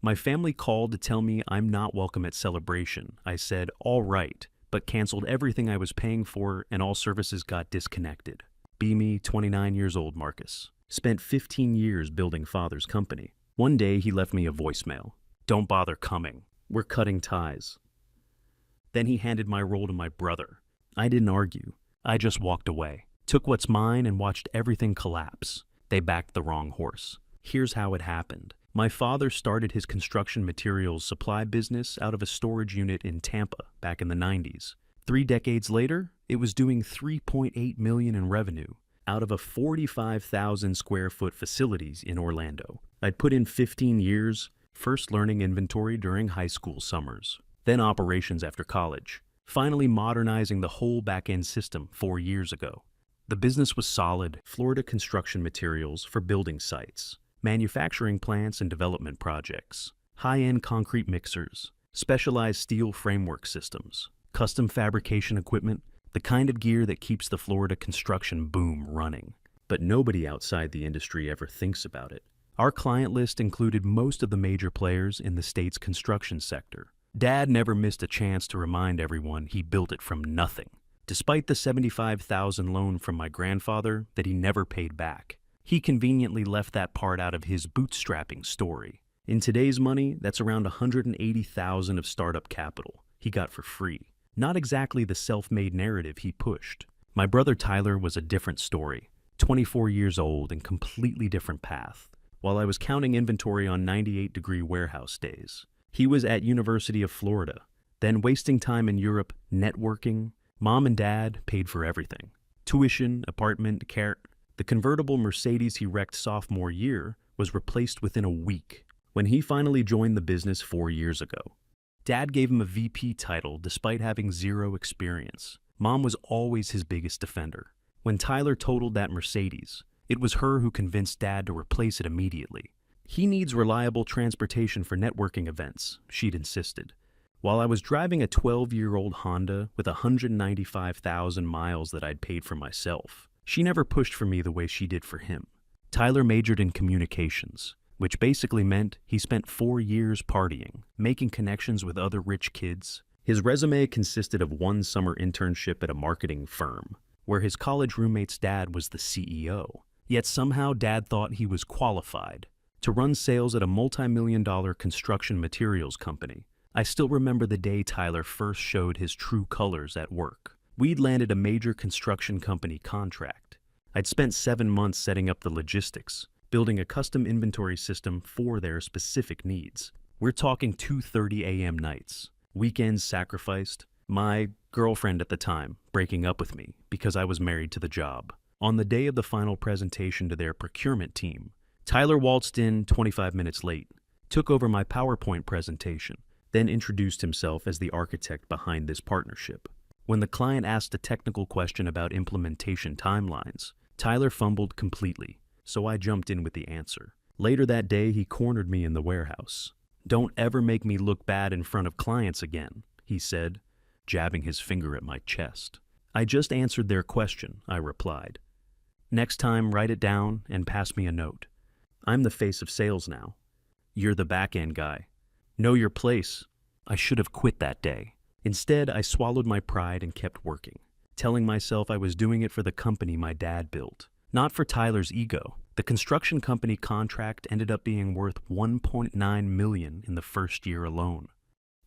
My family called to tell me I'm not welcome at Celebration. I said, all right, but canceled everything I was paying for and all services got disconnected. Be me, 29 years old, Marcus. Spent 15 years building father's company. One day he left me a voicemail. Don't bother coming. We're cutting ties. Then he handed my role to my brother. I didn't argue. I just walked away. Took what's mine and watched everything collapse. They backed the wrong horse. Here's how it happened. My father started his construction materials supply business out of a storage unit in Tampa back in the 90s. 3 decades later, it was doing $3.8 million in revenue out of a 45,000 square foot facilities in Orlando. I'd put in 15 years, first learning inventory during high school summers, then operations after college, finally modernizing the whole back-end system 4 years ago. The business was solid, Florida construction materials for building sites, manufacturing plants and development projects, high-end concrete mixers, specialized steel framework systems, custom fabrication equipment, the kind of gear that keeps the Florida construction boom running. But nobody outside the industry ever thinks about it. Our client list included most of the major players in the state's construction sector. Dad never missed a chance to remind everyone he built it from nothing, despite the $75,000 loan from my grandfather that he never paid back. He conveniently left that part out of his bootstrapping story. In today's money, that's around $180,000 of startup capital he got for free. Not exactly the self-made narrative he pushed. My brother Tyler was a different story, 24 years old and completely different path. While I was counting inventory on 98-degree warehouse days, he was at University of Florida, then wasting time in Europe networking. Mom and Dad paid for everything. Tuition, apartment, care. The convertible Mercedes he wrecked sophomore year was replaced within a week when he finally joined the business 4 years ago. Dad gave him a VP title despite having zero experience. Mom was always his biggest defender. When Tyler totaled that Mercedes, it was her who convinced Dad to replace it immediately. He needs reliable transportation for networking events, she'd insisted. While I was driving a 12-year-old Honda with 195,000 miles that I'd paid for myself, she never pushed for me the way she did for him. Tyler majored in communications, which basically meant he spent 4 years partying, making connections with other rich kids. His resume consisted of 1 summer internship at a marketing firm, where his college roommate's dad was the CEO. Yet somehow Dad thought he was qualified to run sales at a multi-million-dollar construction materials company. I still remember the day Tyler first showed his true colors at work. We'd landed a major construction company contract. I'd spent 7 months setting up the logistics, building a custom inventory system for their specific needs. We're talking 2:30 a.m. nights, weekends sacrificed, my girlfriend at the time breaking up with me because I was married to the job. On the day of the final presentation to their procurement team, Tyler waltzed in 25 minutes late, took over my PowerPoint presentation, then introduced himself as the architect behind this partnership. When the client asked a technical question about implementation timelines, Tyler fumbled completely, so I jumped in with the answer. Later that day, he cornered me in the warehouse. "Don't ever make me look bad in front of clients again," he said, jabbing his finger at my chest. "I just answered their question," I replied. "Next time, write it down and pass me a note. I'm the face of sales now. You're the back-end guy. Know your place." I should have quit that day. Instead, I swallowed my pride and kept working, telling myself I was doing it for the company my dad built, not for Tyler's ego. The construction company contract ended up being worth $1.9 million in the first year alone.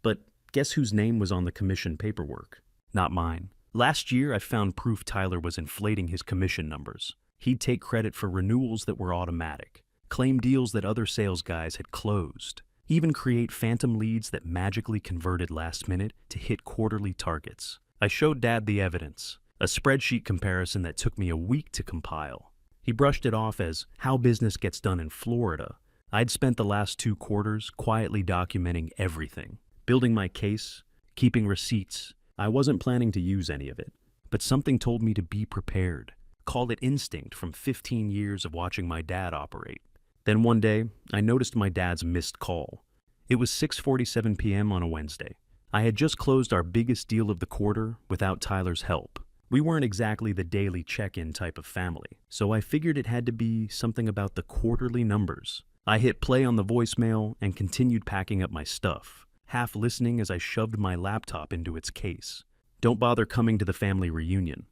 But guess whose name was on the commission paperwork? Not mine. Last year, I found proof Tyler was inflating his commission numbers. He'd take credit for renewals that were automatic, claim deals that other sales guys had closed, even create phantom leads that magically converted last minute to hit quarterly targets. I showed Dad the evidence, a spreadsheet comparison that took me a week to compile. He brushed it off as how business gets done in Florida. I'd spent the last 2 quarters quietly documenting everything, building my case, keeping receipts. I wasn't planning to use any of it, but something told me to be prepared. Call it instinct from 15 years of watching my dad operate. Then one day, I noticed my dad's missed call. It was 6:47 p.m. on a Wednesday. I had just closed our biggest deal of the quarter without Tyler's help. We weren't exactly the daily check-in type of family, so I figured it had to be something about the quarterly numbers. I hit play on the voicemail and continued packing up my stuff, half listening as I shoved my laptop into its case. Don't bother coming to the family reunion.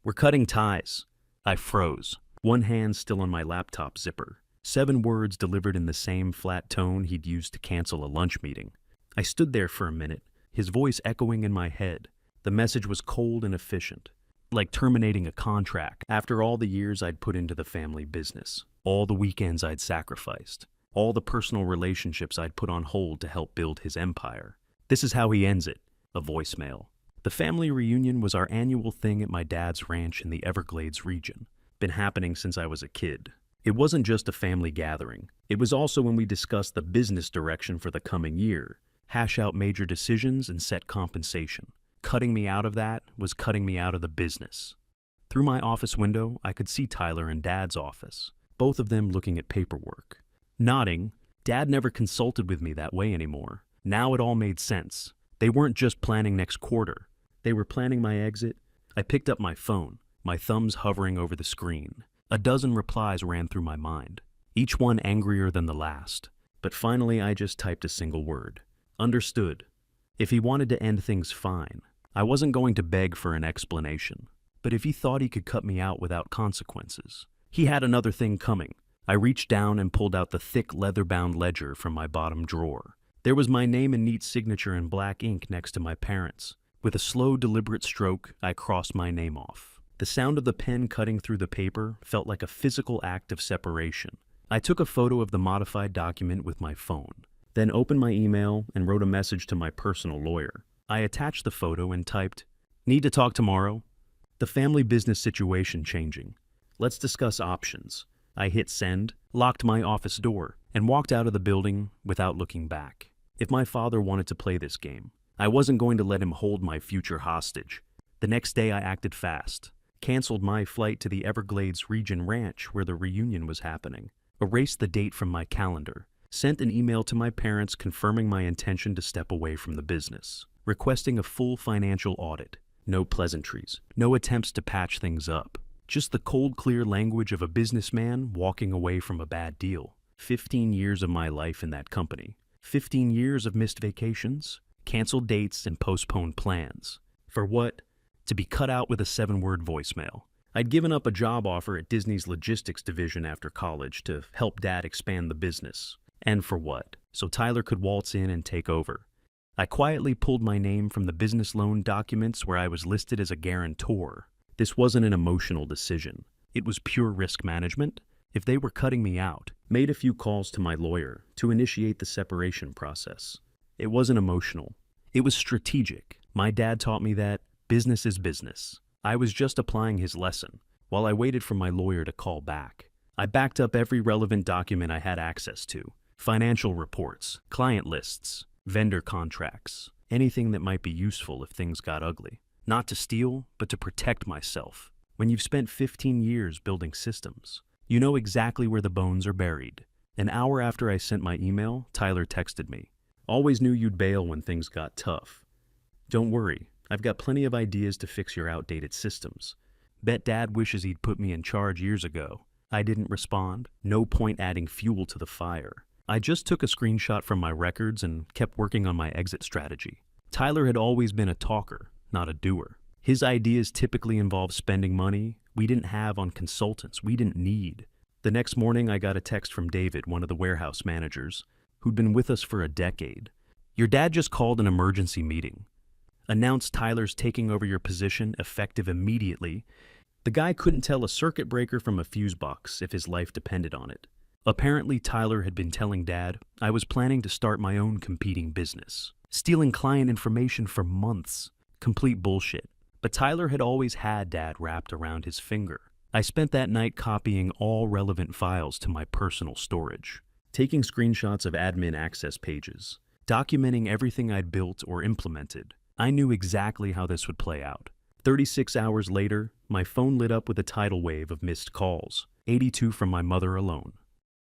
We're cutting ties. I froze, one hand still on my laptop zipper. 7 words delivered in the same flat tone he'd used to cancel a lunch meeting. I stood there for a minute, his voice echoing in my head. The message was cold and efficient, like terminating a contract after all the years I'd put into the family business, all the weekends I'd sacrificed, all the personal relationships I'd put on hold to help build his empire. This is how he ends it, a voicemail. The family reunion was our annual thing at my dad's ranch in the Everglades region. Been happening since I was a kid. It wasn't just a family gathering. It was also when we discussed the business direction for the coming year, hash out major decisions, and set compensation. Cutting me out of that was cutting me out of the business. Through my office window, I could see Tyler and Dad's office, both of them looking at paperwork. Nodding, Dad never consulted with me that way anymore. Now it all made sense. They weren't just planning next quarter. They were planning my exit. I picked up my phone, my thumbs hovering over the screen. A dozen replies ran through my mind, each one angrier than the last. But finally I just typed a single word. Understood. If he wanted to end things, fine. I wasn't going to beg for an explanation. But if he thought he could cut me out without consequences, he had another thing coming. I reached down and pulled out the thick leather-bound ledger from my bottom drawer. There was my name and neat signature in black ink next to my parents'. With a slow, deliberate stroke, I crossed my name off. The sound of the pen cutting through the paper felt like a physical act of separation. I took a photo of the modified document with my phone, then opened my email and wrote a message to my personal lawyer. I attached the photo and typed, "Need to talk tomorrow? The family business situation changing. Let's discuss options." I hit send, locked my office door, and walked out of the building without looking back. If my father wanted to play this game, I wasn't going to let him hold my future hostage. The next day I acted fast. Canceled my flight to the Everglades region ranch where the reunion was happening, erased the date from my calendar, sent an email to my parents confirming my intention to step away from the business, requesting a full financial audit. No pleasantries, no attempts to patch things up, just the cold, clear language of a businessman walking away from a bad deal. 15 years of my life in that company, 15 years of missed vacations, canceled dates, and postponed plans. For what? To be cut out with a 7-word voicemail. I'd given up a job offer at Disney's logistics division after college to help Dad expand the business. And for what? So Tyler could waltz in and take over. I quietly pulled my name from the business loan documents where I was listed as a guarantor. This wasn't an emotional decision. It was pure risk management. If they were cutting me out, made a few calls to my lawyer to initiate the separation process. It wasn't emotional. It was strategic. My dad taught me that business is business. I was just applying his lesson while I waited for my lawyer to call back. I backed up every relevant document I had access to. Financial reports, client lists, vendor contracts, anything that might be useful if things got ugly. Not to steal, but to protect myself. When you've spent 15 years building systems, you know exactly where the bones are buried. An hour after I sent my email, Tyler texted me. "Always knew you'd bail when things got tough. Don't worry. I've got plenty of ideas to fix your outdated systems. Bet Dad wishes he'd put me in charge years ago." I didn't respond. No point adding fuel to the fire. I just took a screenshot from my records and kept working on my exit strategy. Tyler had always been a talker, not a doer. His ideas typically involved spending money we didn't have on consultants we didn't need. The next morning I got a text from David, one of the warehouse managers, who'd been with us for a decade. "Your dad just called an emergency meeting. Announced Tyler's taking over your position effective immediately." The guy couldn't tell a circuit breaker from a fuse box if his life depended on it. Apparently Tyler had been telling Dad I was planning to start my own competing business, stealing client information for months. Complete bullshit. But Tyler had always had Dad wrapped around his finger. I spent that night copying all relevant files to my personal storage, taking screenshots of admin access pages, documenting everything I'd built or implemented. I knew exactly how this would play out. 36 hours later, my phone lit up with a tidal wave of missed calls, 82 from my mother alone,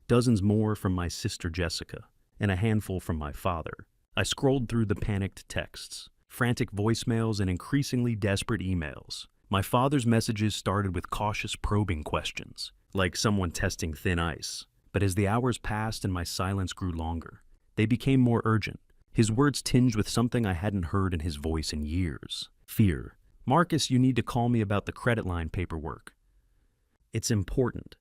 dozens more from my sister Jessica, and a handful from my father. I scrolled through the panicked texts, frantic voicemails, and increasingly desperate emails. My father's messages started with cautious probing questions, like someone testing thin ice. But as the hours passed and my silence grew longer, they became more urgent. His words tinged with something I hadn't heard in his voice in years. Fear. "Marcus, you need to call me about the credit line paperwork. It's important.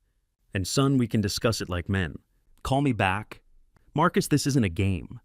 And son, we can discuss it like men. Call me back. Marcus, this isn't a game.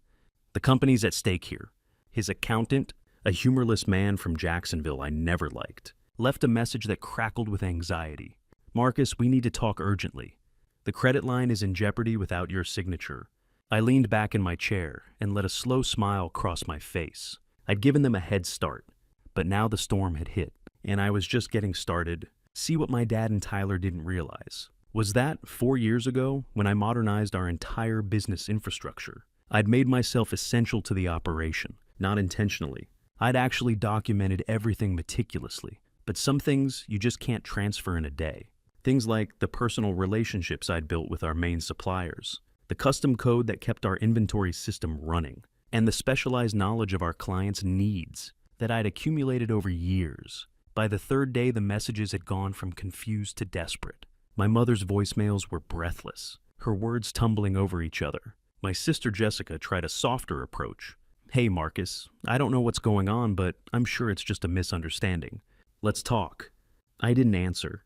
The company's at stake here." His accountant, a humorless man from Jacksonville I never liked, left a message that crackled with anxiety. "Marcus, we need to talk urgently. The credit line is in jeopardy without your signature." I leaned back in my chair and let a slow smile cross my face. I'd given them a head start, but now the storm had hit, and I was just getting started. See what my dad and Tyler didn't realize was that 4 years ago, when I modernized our entire business infrastructure, I'd made myself essential to the operation, not intentionally. I'd actually documented everything meticulously, but some things you just can't transfer in a day. Things like the personal relationships I'd built with our main suppliers, the custom code that kept our inventory system running, and the specialized knowledge of our clients' needs that I'd accumulated over years. By the third day, the messages had gone from confused to desperate. My mother's voicemails were breathless, her words tumbling over each other. My sister Jessica tried a softer approach. "Hey, Marcus, I don't know what's going on, but I'm sure it's just a misunderstanding. Let's talk." I didn't answer.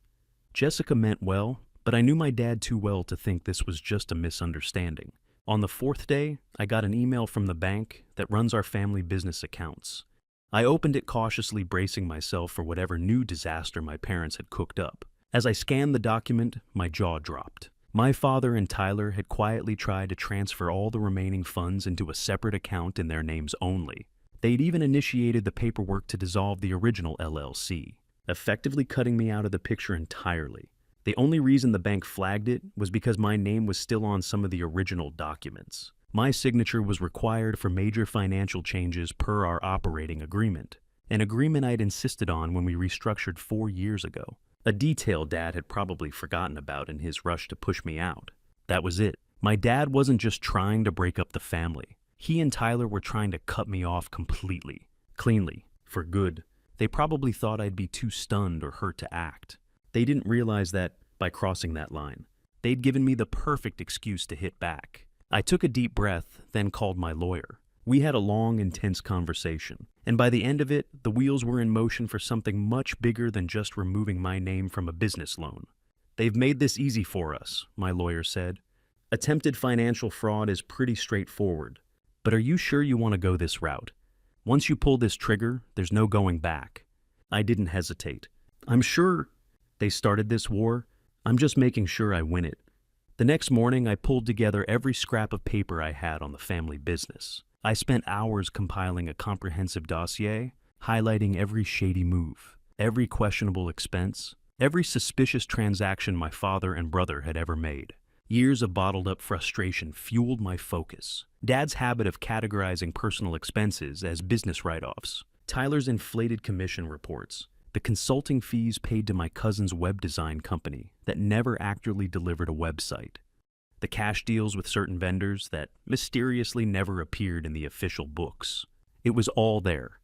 Jessica meant well, but I knew my dad too well to think this was just a misunderstanding. On the fourth day, I got an email from the bank that runs our family business accounts. I opened it cautiously, bracing myself for whatever new disaster my parents had cooked up. As I scanned the document, my jaw dropped. My father and Tyler had quietly tried to transfer all the remaining funds into a separate account in their names only. They'd even initiated the paperwork to dissolve the original LLC, effectively cutting me out of the picture entirely. The only reason the bank flagged it was because my name was still on some of the original documents. My signature was required for major financial changes per our operating agreement, an agreement I'd insisted on when we restructured 4 years ago. A detail Dad had probably forgotten about in his rush to push me out. That was it. My dad wasn't just trying to break up the family. He and Tyler were trying to cut me off completely, cleanly, for good. They probably thought I'd be too stunned or hurt to act. They didn't realize that, by crossing that line, they'd given me the perfect excuse to hit back. I took a deep breath, then called my lawyer. We had a long, intense conversation, and by the end of it, the wheels were in motion for something much bigger than just removing my name from a business loan. "They've made this easy for us," my lawyer said. "Attempted financial fraud is pretty straightforward. But are you sure you want to go this route? Once you pull this trigger, there's no going back." I didn't hesitate. "I'm sure they started this war. I'm just making sure I win it." The next morning, I pulled together every scrap of paper I had on the family business. I spent hours compiling a comprehensive dossier, highlighting every shady move, every questionable expense, every suspicious transaction my father and brother had ever made. Years of bottled-up frustration fueled my focus. Dad's habit of categorizing personal expenses as business write-offs, Tyler's inflated commission reports, the consulting fees paid to my cousin's web design company that never actually delivered a website, the cash deals with certain vendors that mysteriously never appeared in the official books. It was all there,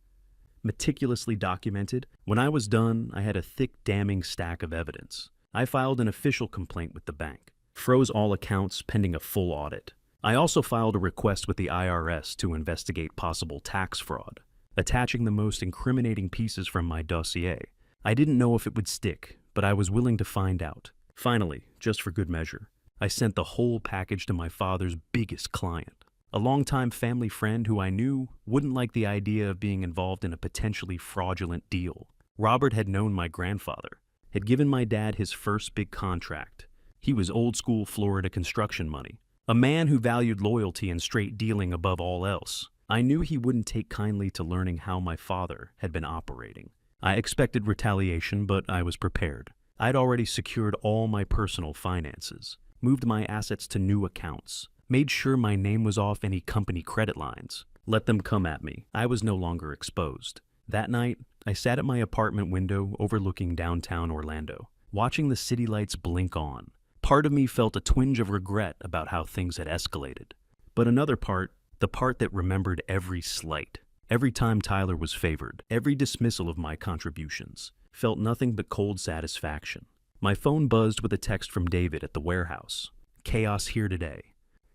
meticulously documented. When I was done, I had a thick, damning stack of evidence. I filed an official complaint with the bank, froze all accounts pending a full audit. I also filed a request with the IRS to investigate possible tax fraud, attaching the most incriminating pieces from my dossier. I didn't know if it would stick, but I was willing to find out. Finally, just for good measure, I sent the whole package to my father's biggest client, a longtime family friend who I knew wouldn't like the idea of being involved in a potentially fraudulent deal. Robert had known my grandfather, had given my dad his first big contract. He was old-school Florida construction money, a man who valued loyalty and straight dealing above all else. I knew he wouldn't take kindly to learning how my father had been operating. I expected retaliation, but I was prepared. I'd already secured all my personal finances, moved my assets to new accounts, made sure my name was off any company credit lines. Let them come at me. I was no longer exposed. That night, I sat at my apartment window overlooking downtown Orlando, watching the city lights blink on. Part of me felt a twinge of regret about how things had escalated. But another part, the part that remembered every slight, every time Tyler was favored, every dismissal of my contributions, felt nothing but cold satisfaction. My phone buzzed with a text from David at the warehouse. Chaos here today.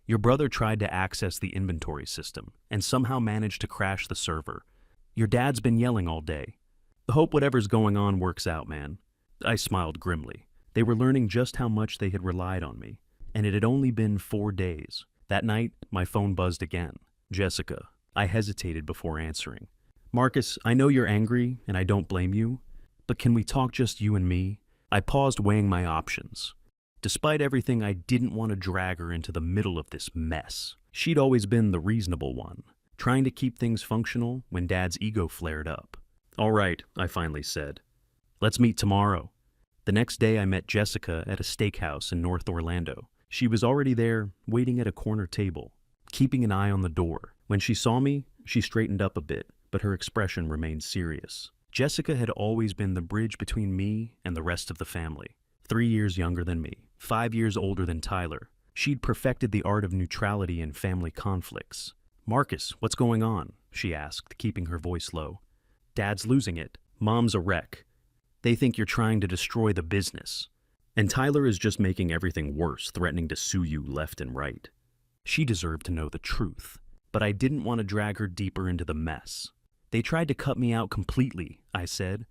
Your brother tried to access the inventory system and somehow managed to crash the server. Your dad's been yelling all day. Hope whatever's going on works out, man. I smiled grimly. They were learning just how much they had relied on me, and it had only been 4 days. That night, my phone buzzed again. Jessica. I hesitated before answering. Marcus, I know you're angry, and I don't blame you, but can we talk just you and me? I paused, weighing my options. Despite everything, I didn't want to drag her into the middle of this mess. She'd always been the reasonable one, trying to keep things functional when Dad's ego flared up. All right, I finally said. Let's meet tomorrow. The next day, I met Jessica at a steakhouse in North Orlando. She was already there, waiting at a corner table, keeping an eye on the door. When she saw me, she straightened up a bit, but her expression remained serious. Jessica had always been the bridge between me and the rest of the family. 3 years younger than me, 5 years older than Tyler. She'd perfected the art of neutrality in family conflicts. Marcus, what's going on? She asked, keeping her voice low. Dad's losing it. Mom's a wreck. They think you're trying to destroy the business. And Tyler is just making everything worse, threatening to sue you left and right. She deserved to know the truth, but I didn't want to drag her deeper into the mess. They tried to cut me out completely, I said.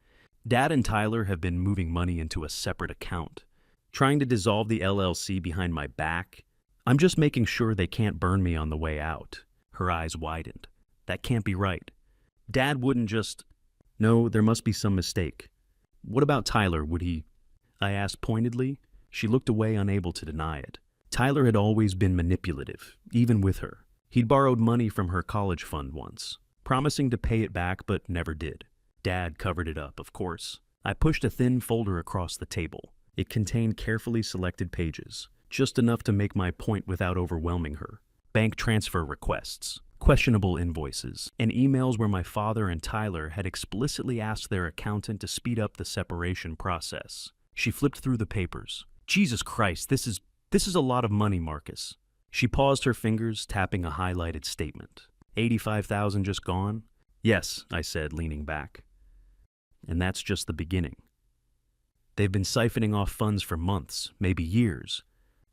Dad and Tyler have been moving money into a separate account, trying to dissolve the LLC behind my back. I'm just making sure they can't burn me on the way out. Her eyes widened. That can't be right. Dad wouldn't just... No, there must be some mistake. What about Tyler, would he... I asked pointedly. She looked away, unable to deny it. Tyler had always been manipulative, even with her. He'd borrowed money from her college fund once, promising to pay it back but never did. Dad covered it up, of course. I pushed a thin folder across the table. It contained carefully selected pages, just enough to make my point without overwhelming her. Bank transfer requests, questionable invoices, and emails where my father and Tyler had explicitly asked their accountant to speed up the separation process. She flipped through the papers. Jesus Christ, this is a lot of money, Marcus. She paused, her fingers tapping a highlighted statement. 85,000 just gone? Yes, I said, leaning back. And that's just the beginning. They've been siphoning off funds for months, maybe years.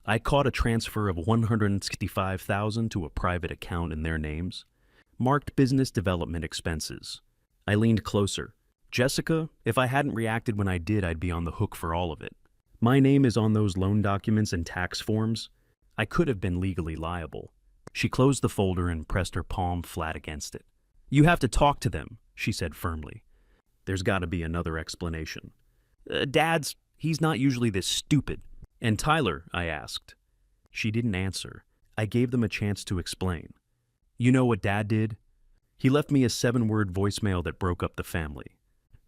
I caught a transfer of 165,000 to a private account in their names, marked business development expenses. I leaned closer. Jessica, if I hadn't reacted when I did, I'd be on the hook for all of it. My name is on those loan documents and tax forms. I could have been legally liable. She closed the folder and pressed her palm flat against it. You have to talk to them, she said firmly. There's got to be another explanation. He's not usually this stupid. And Tyler, I asked. She didn't answer. I gave them a chance to explain. You know what Dad did? He left me a 7-word voicemail that broke up the family.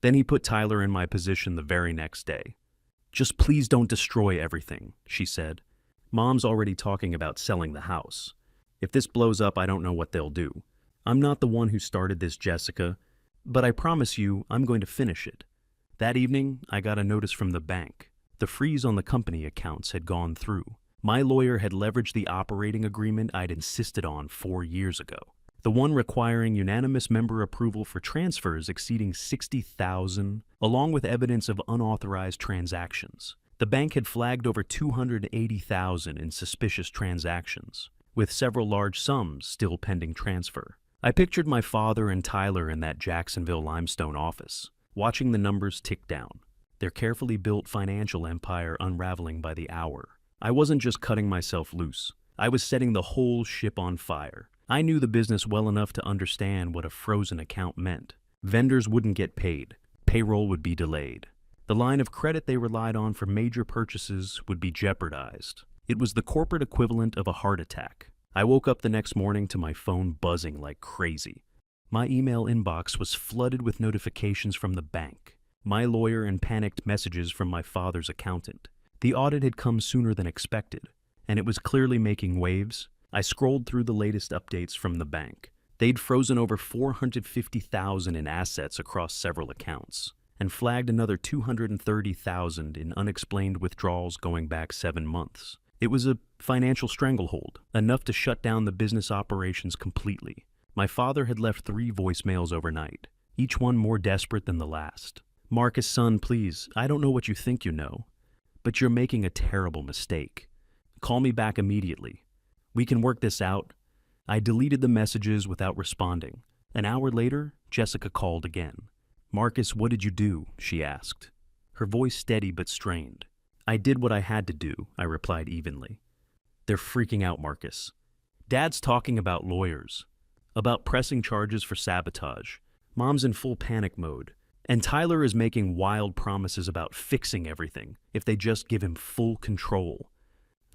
Then he put Tyler in my position the very next day. Just please don't destroy everything, she said. Mom's already talking about selling the house. If this blows up, I don't know what they'll do. I'm not the one who started this, Jessica, but I promise you I'm going to finish it. That evening, I got a notice from the bank. The freeze on the company accounts had gone through. My lawyer had leveraged the operating agreement I'd insisted on 4 years ago, the one requiring unanimous member approval for transfers exceeding 60,000, along with evidence of unauthorized transactions. The bank had flagged over 280,000 in suspicious transactions, with several large sums still pending transfer. I pictured my father and Tyler in that Jacksonville limestone office, watching the numbers tick down, their carefully built financial empire unraveling by the hour. I wasn't just cutting myself loose. I was setting the whole ship on fire. I knew the business well enough to understand what a frozen account meant. Vendors wouldn't get paid. Payroll would be delayed. The line of credit they relied on for major purchases would be jeopardized. It was the corporate equivalent of a heart attack. I woke up the next morning to my phone buzzing like crazy. My email inbox was flooded with notifications from the bank, my lawyer, and panicked messages from my father's accountant. The audit had come sooner than expected, and it was clearly making waves. I scrolled through the latest updates from the bank. They'd frozen over 450,000 in assets across several accounts, and flagged another 230,000 in unexplained withdrawals going back 7 months. It was a financial stranglehold, enough to shut down the business operations completely. My father had left 3 voicemails overnight, each one more desperate than the last. Marcus, son, please, I don't know what you think you know, but you're making a terrible mistake. Call me back immediately. We can work this out. I deleted the messages without responding. An hour later, Jessica called again. Marcus, what did you do? She asked. Her voice steady but strained. I did what I had to do, I replied evenly. They're freaking out, Marcus. Dad's talking about lawyers, about pressing charges for sabotage. Mom's in full panic mode. And Tyler is making wild promises about fixing everything if they just give him full control.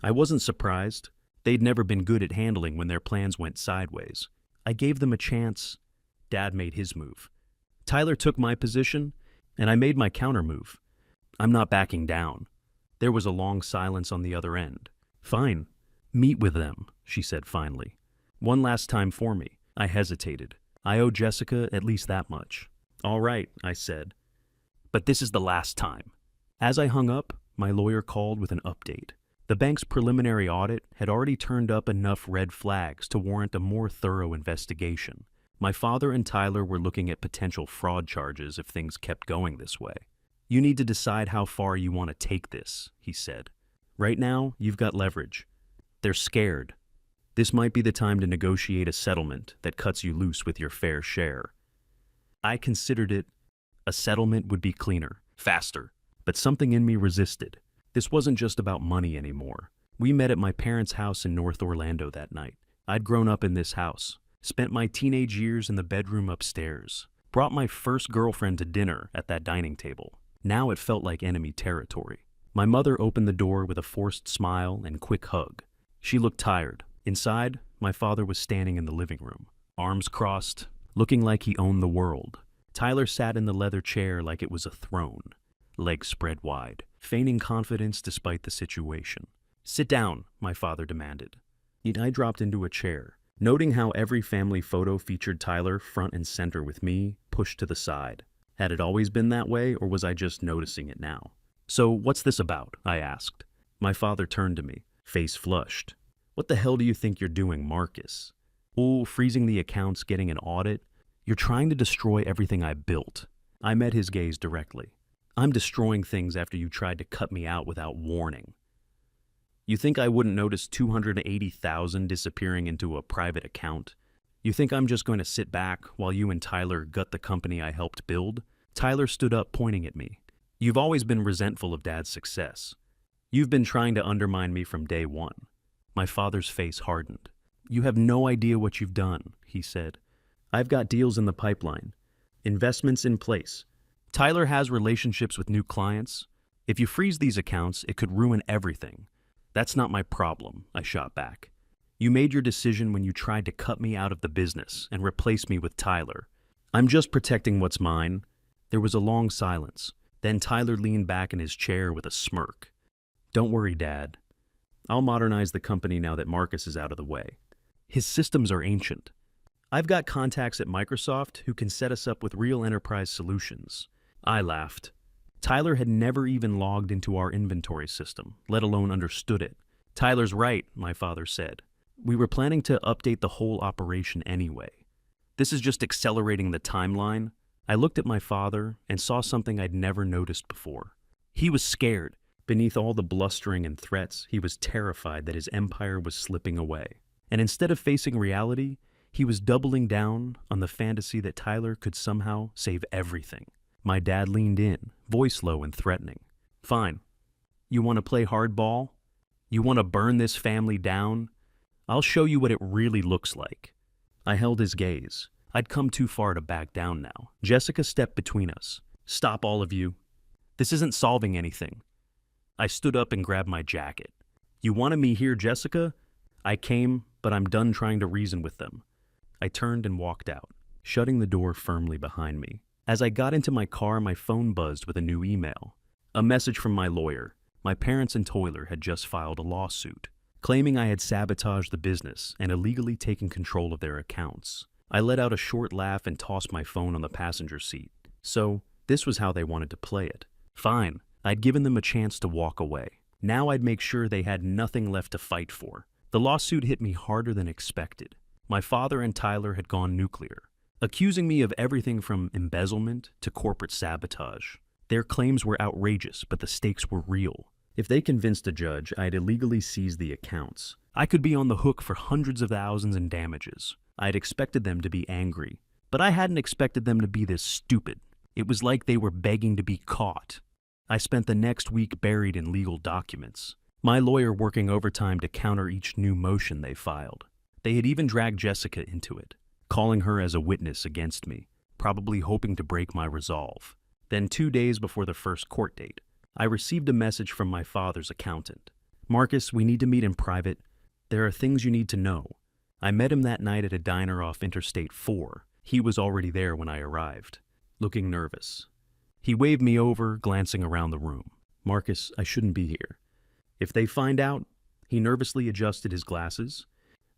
I wasn't surprised. They'd never been good at handling when their plans went sideways. I gave them a chance. Dad made his move. Tyler took my position, and I made my counter move. I'm not backing down. There was a long silence on the other end. Fine. Meet with them, she said finally. One last time for me. I hesitated. I owe Jessica at least that much. All right, I said. But this is the last time. As I hung up, my lawyer called with an update. The bank's preliminary audit had already turned up enough red flags to warrant a more thorough investigation. My father and Tyler were looking at potential fraud charges if things kept going this way. You need to decide how far you want to take this, he said. Right now, you've got leverage. They're scared. This might be the time to negotiate a settlement that cuts you loose with your fair share. I considered it. A settlement would be cleaner, faster, but something in me resisted. This wasn't just about money anymore. We met at my parents' house in North Orlando that night. I'd grown up in this house, spent my teenage years in the bedroom upstairs, brought my first girlfriend to dinner at that dining table. Now it felt like enemy territory. My mother opened the door with a forced smile and quick hug. She looked tired. Inside, my father was standing in the living room, arms crossed, looking like he owned the world. Tyler sat in the leather chair like it was a throne, legs spread wide, feigning confidence despite the situation. Sit down, my father demanded. I dropped into a chair, noting how every family photo featured Tyler front and center with me pushed to the side. Had it always been that way, or was I just noticing it now? So what's this about? I asked. My father turned to me, face flushed. What the hell do you think you're doing, Marcus? Oh, freezing the accounts, getting an audit? You're trying to destroy everything I built. I met his gaze directly. I'm destroying things after you tried to cut me out without warning. You think I wouldn't notice $280,000 disappearing into a private account? You think I'm just going to sit back while you and Tyler gut the company I helped build? Tyler stood up, pointing at me. You've always been resentful of Dad's success. You've been trying to undermine me from day one. My father's face hardened. You have no idea what you've done, he said. I've got deals in the pipeline, investments in place. Tyler has relationships with new clients. If you freeze these accounts, it could ruin everything. That's not my problem, I shot back. You made your decision when you tried to cut me out of the business and replace me with Tyler. I'm just protecting what's mine. There was a long silence. Then Tyler leaned back in his chair with a smirk. Don't worry, Dad. I'll modernize the company now that Marcus is out of the way. His systems are ancient. I've got contacts at Microsoft who can set us up with real enterprise solutions. I laughed. Tyler had never even logged into our inventory system, let alone understood it. Tyler's right, my father said. We were planning to update the whole operation anyway. This is just accelerating the timeline. I looked at my father and saw something I'd never noticed before. He was scared. Beneath all the blustering and threats, he was terrified that his empire was slipping away. And instead of facing reality, he was doubling down on the fantasy that Tyler could somehow save everything. My dad leaned in, voice low and threatening. Fine. You want to play hardball? You want to burn this family down? I'll show you what it really looks like. I held his gaze. I'd come too far to back down now. Jessica stepped between us. Stop, all of you. This isn't solving anything. I stood up and grabbed my jacket. You wanted me here, Jessica? I came, but I'm done trying to reason with them. I turned and walked out, shutting the door firmly behind me. As I got into my car, my phone buzzed with a new email. A message from my lawyer. My parents and Tyler had just filed a lawsuit, claiming I had sabotaged the business and illegally taken control of their accounts. I let out a short laugh and tossed my phone on the passenger seat. So, this was how they wanted to play it. Fine, I'd given them a chance to walk away. Now I'd make sure they had nothing left to fight for. The lawsuit hit me harder than expected. My father and Tyler had gone nuclear, accusing me of everything from embezzlement to corporate sabotage. Their claims were outrageous, but the stakes were real. If they convinced a judge I'd illegally seized the accounts, I could be on the hook for hundreds of thousands in damages. I'd expected them to be angry, but I hadn't expected them to be this stupid. It was like they were begging to be caught. I spent the next week buried in legal documents, my lawyer working overtime to counter each new motion they filed. They had even dragged Jessica into it, calling her as a witness against me, probably hoping to break my resolve. Then 2 days before the first court date, I received a message from my father's accountant. "Marcus, we need to meet in private. There are things you need to know." I met him that night at a diner off Interstate 4. He was already there when I arrived, looking nervous. He waved me over, glancing around the room. "Marcus, I shouldn't be here. If they find out," he nervously adjusted his glasses,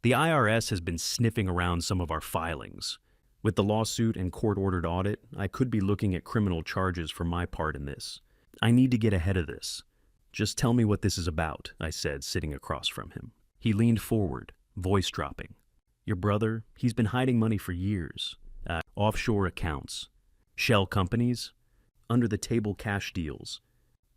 "the IRS has been sniffing around some of our filings. With the lawsuit and court-ordered audit, I could be looking at criminal charges for my part in this. I need to get ahead of this. Just tell me what this is about," I said, sitting across from him. He leaned forward, voice dropping. "Your brother, he's been hiding money for years. Offshore accounts, shell companies, under-the-table cash deals.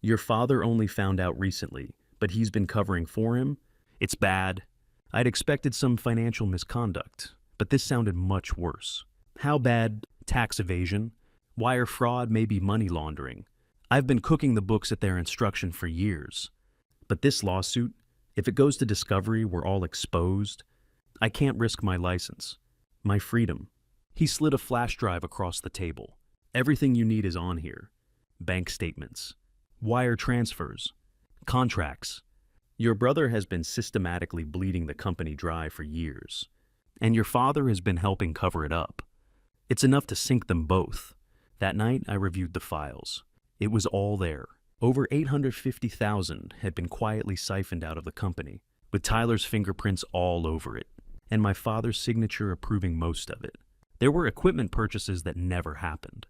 Your father only found out recently, but he's been covering for him. It's bad. I'd expected some financial misconduct, but this sounded much worse. How bad? Tax evasion, wire fraud, maybe money laundering. I've been cooking the books at their instruction for years. But this lawsuit, if it goes to discovery, we're all exposed. I can't risk my license, my freedom." He slid a flash drive across the table. "Everything you need is on here. Bank statements, wire transfers, contracts. Your brother has been systematically bleeding the company dry for years, and your father has been helping cover it up. It's enough to sink them both." That night, I reviewed the files. It was all there. Over $850,000 had been quietly siphoned out of the company, with Tyler's fingerprints all over it, and my father's signature approving most of it. There were equipment purchases that never happened,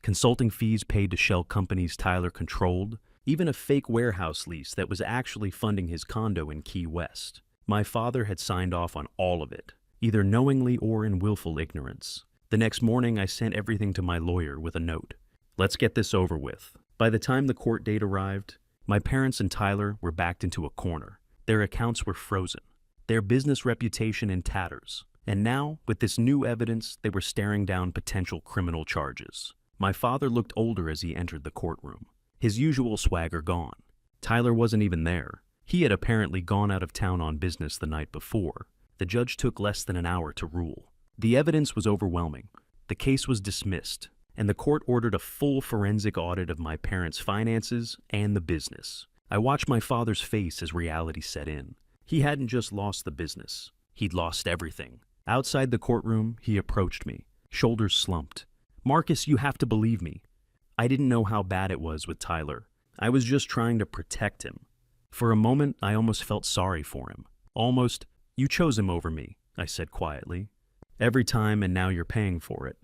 consulting fees paid to shell companies Tyler controlled, even a fake warehouse lease that was actually funding his condo in Key West. My father had signed off on all of it, either knowingly or in willful ignorance. The next morning, I sent everything to my lawyer with a note. "Let's get this over with." By the time the court date arrived, my parents and Tyler were backed into a corner. Their accounts were frozen, their business reputation in tatters. And now, with this new evidence, they were staring down potential criminal charges. My father looked older as he entered the courtroom, his usual swagger gone. Tyler wasn't even there. He had apparently gone out of town on business the night before. The judge took less than an hour to rule. The evidence was overwhelming. The case was dismissed, and the court ordered a full forensic audit of my parents' finances and the business. I watched my father's face as reality set in. He hadn't just lost the business. He'd lost everything. Outside the courtroom, he approached me, shoulders slumped. "Marcus, you have to believe me. I didn't know how bad it was with Tyler. I was just trying to protect him." For a moment, I almost felt sorry for him. "Almost, you chose him over me," I said quietly. "Every time, and now you're paying for it."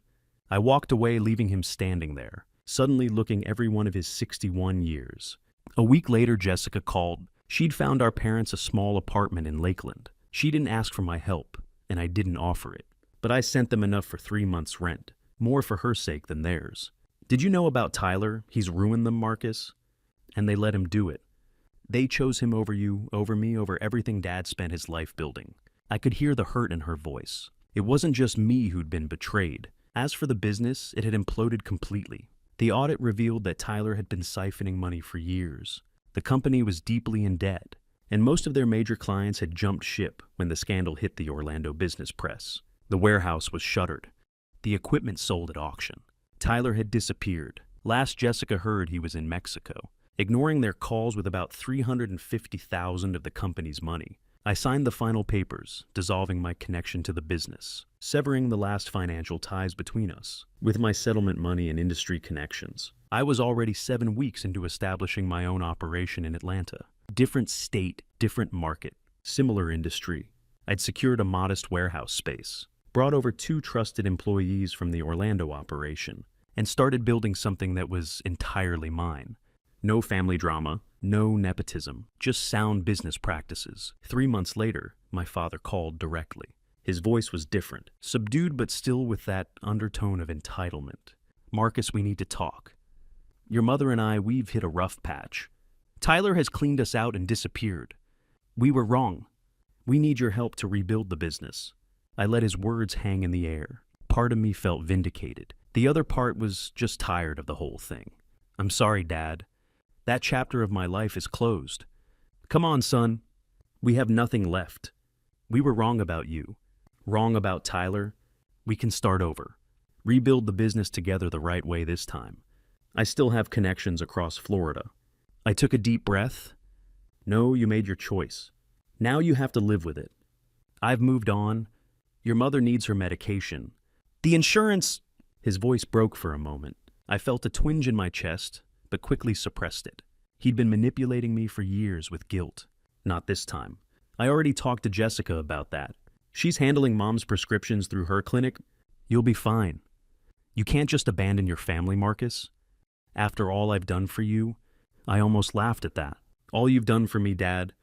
I walked away, leaving him standing there, suddenly looking every one of his 61 years. A week later, Jessica called. She'd found our parents a small apartment in Lakeland. She didn't ask for my help, and I didn't offer it. But I sent them enough for 3 months' rent, more for her sake than theirs. "Did you know about Tyler? He's ruined them, Marcus." And they let him do it. They chose him over you, over me, over everything Dad spent his life building. I could hear the hurt in her voice. It wasn't just me who'd been betrayed. As for the business, it had imploded completely. The audit revealed that Tyler had been siphoning money for years. The company was deeply in debt, and most of their major clients had jumped ship when the scandal hit the Orlando business press. The warehouse was shuttered. The equipment sold at auction. Tyler had disappeared. Last Jessica heard, he was in Mexico, ignoring their calls with about $350,000 of the company's money. I signed the final papers, dissolving my connection to the business, severing the last financial ties between us. With my settlement money and industry connections, I was already 7 weeks into establishing my own operation in Atlanta. Different state, different market, similar industry. I'd secured a modest warehouse space, brought over 2 trusted employees from the Orlando operation, and started building something that was entirely mine. No family drama, no nepotism, just sound business practices. 3 months later, my father called directly. His voice was different, subdued but still with that undertone of entitlement. "Marcus, we need to talk. Your mother and I, we've hit a rough patch. Tyler has cleaned us out and disappeared. We were wrong. We need your help to rebuild the business." I let his words hang in the air. Part of me felt vindicated. The other part was just tired of the whole thing. "I'm sorry, Dad. That chapter of my life is closed. Come on, son. We have nothing left. We were wrong about you. Wrong about Tyler. We can start over. Rebuild the business together the right way this time. I still have connections across Florida." I took a deep breath. "No, you made your choice. Now you have to live with it. I've moved on. Your mother needs her medication. The insurance—" His voice broke for a moment. I felt a twinge in my chest, but quickly suppressed it. He'd been manipulating me for years with guilt. Not this time. I already talked to Jessica about that. She's handling Mom's prescriptions through her clinic. You'll be fine. You can't just abandon your family, Marcus. After all I've done for you, I almost laughed at that. All you've done for me, Dad.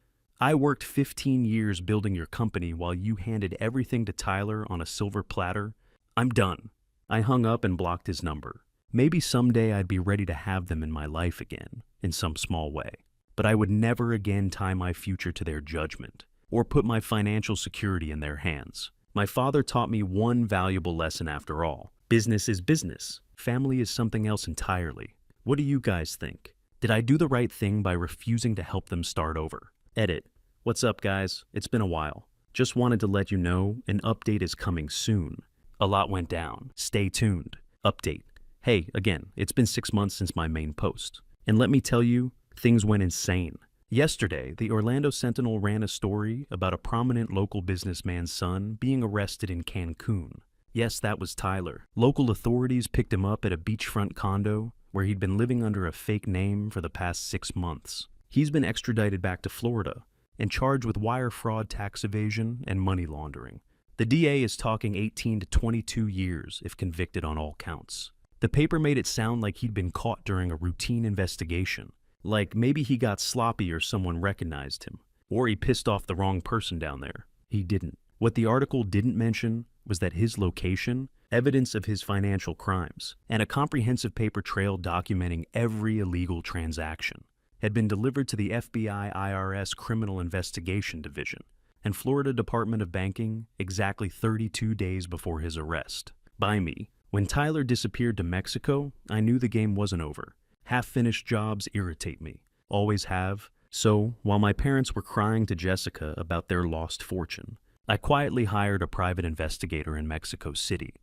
I worked 15 years building your company while you handed everything to Tyler on a silver platter. I'm done. I hung up and blocked his number. Maybe someday I'd be ready to have them in my life again, in some small way. But I would never again tie my future to their judgment, or put my financial security in their hands. My father taught me one valuable lesson after all. Business is business. Family is something else entirely. What do you guys think? Did I do the right thing by refusing to help them start over? Edit. What's up, guys? It's been a while. Just wanted to let you know an update is coming soon. A lot went down. Stay tuned. Update. Hey, again, it's been 6 months since my main post. And let me tell you, things went insane. Yesterday, the Orlando Sentinel ran a story about a prominent local businessman's son being arrested in Cancun. Yes, that was Tyler. Local authorities picked him up at a beachfront condo where he'd been living under a fake name for the past 6 months. He's been extradited back to Florida and charged with wire fraud, tax evasion, and money laundering. The DA is talking 18 to 22 years if convicted on all counts. The paper made it sound like he'd been caught during a routine investigation, like maybe he got sloppy or someone recognized him, or he pissed off the wrong person down there. He didn't. What the article didn't mention was that his location, evidence of his financial crimes, and a comprehensive paper trail documenting every illegal transaction had been delivered to the FBI IRS Criminal Investigation Division and Florida Department of Banking exactly 32 days before his arrest. By me. When Tyler disappeared to Mexico, I knew the game wasn't over. Half-finished jobs irritate me. Always have. So, while my parents were crying to Jessica about their lost fortune, I quietly hired a private investigator in Mexico City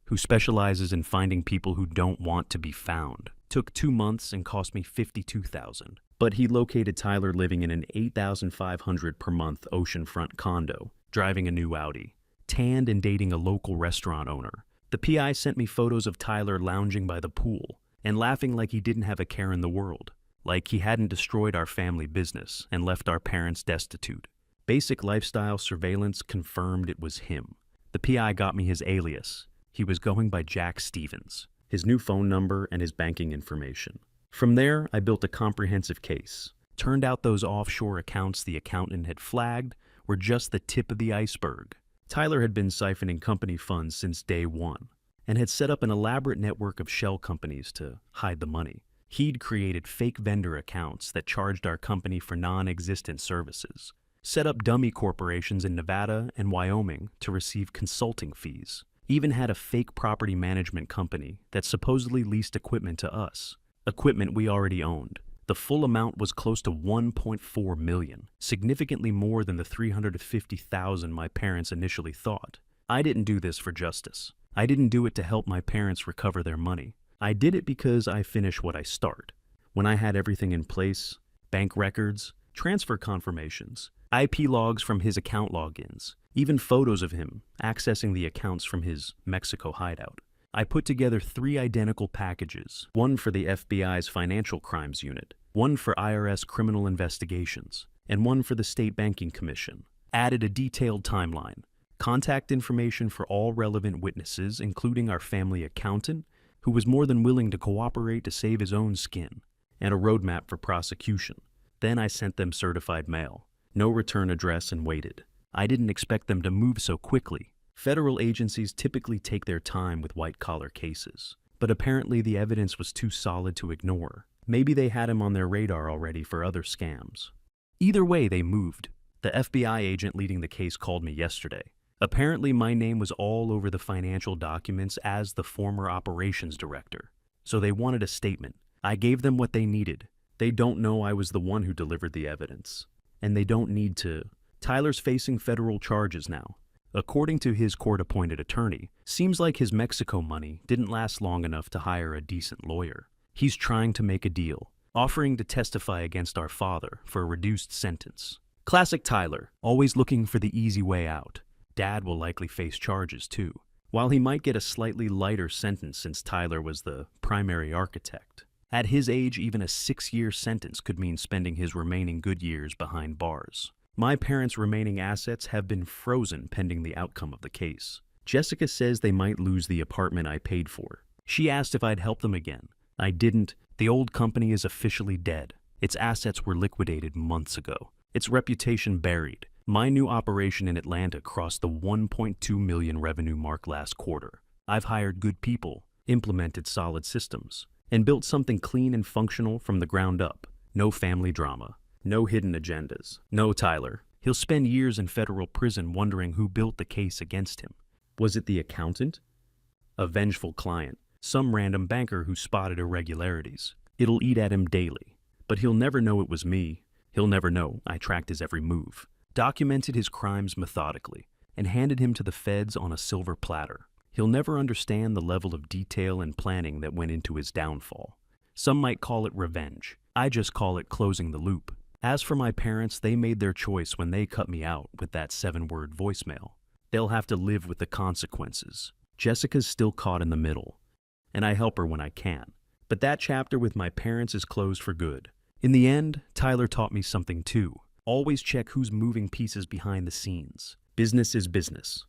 who specializes in finding people who don't want to be found. Took 2 months and cost me $52,000. But he located Tyler living in an $8,500 per month oceanfront condo, driving a new Audi, tanned and dating a local restaurant owner. The PI sent me photos of Tyler lounging by the pool and laughing like he didn't have a care in the world, like he hadn't destroyed our family business and left our parents destitute. Basic lifestyle surveillance confirmed it was him. The PI got me his alias. He was going by Jack Stevens, his new phone number, and his banking information. From there, I built a comprehensive case. Turned out those offshore accounts the accountant had flagged were just the tip of the iceberg. Tyler had been siphoning company funds since day one and had set up an elaborate network of shell companies to hide the money. He'd created fake vendor accounts that charged our company for non-existent services, set up dummy corporations in Nevada and Wyoming to receive consulting fees, even had a fake property management company that supposedly leased equipment to us, equipment we already owned. The full amount was close to $1.4 million, significantly more than the $350,000 my parents initially thought. I didn't do this for justice. I didn't do it to help my parents recover their money. I did it because I finish what I start. When I had everything in place, bank records, transfer confirmations, IP logs from his account logins, even photos of him accessing the accounts from his Mexico hideout. I put together 3 identical packages, one for the FBI's Financial Crimes Unit, one for IRS Criminal Investigations, and one for the State Banking Commission. Added a detailed timeline, contact information for all relevant witnesses, including our family accountant, who was more than willing to cooperate to save his own skin, and a roadmap for prosecution. Then I sent them certified mail, no return address, and waited. I didn't expect them to move so quickly. Federal agencies typically take their time with white-collar cases, but apparently the evidence was too solid to ignore. Maybe they had him on their radar already for other scams. Either way, they moved. The FBI agent leading the case called me yesterday. Apparently, my name was all over the financial documents as the former operations director. So they wanted a statement. I gave them what they needed. They don't know I was the one who delivered the evidence. And they don't need to. Tyler's facing federal charges now. According to his court-appointed attorney, seems like his Mexico money didn't last long enough to hire a decent lawyer. He's trying to make a deal, offering to testify against our father for a reduced sentence. Classic Tyler, always looking for the easy way out. Dad will likely face charges too, while he might get a slightly lighter sentence since Tyler was the primary architect. At his age, even a 6-year sentence could mean spending his remaining good years behind bars. My parents' remaining assets have been frozen pending the outcome of the case. Jessica says they might lose the apartment I paid for. She asked if I'd help them again. I didn't. The old company is officially dead. Its assets were liquidated months ago. Its reputation buried. My new operation in Atlanta crossed the 1.2 million revenue mark last quarter. I've hired good people, implemented solid systems, and built something clean and functional from the ground up. No family drama. No hidden agendas. No Tyler. He'll spend years in federal prison wondering who built the case against him. Was it the accountant? A vengeful client. Some random banker who spotted irregularities. It'll eat at him daily. But he'll never know it was me. He'll never know I tracked his every move, documented his crimes methodically, and handed him to the feds on a silver platter. He'll never understand the level of detail and planning that went into his downfall. Some might call it revenge. I just call it closing the loop. As for my parents, they made their choice when they cut me out with that 7-word voicemail. They'll have to live with the consequences. Jessica's still caught in the middle, and I help her when I can. But that chapter with my parents is closed for good. In the end, Tyler taught me something too. Always check who's moving pieces behind the scenes. Business is business.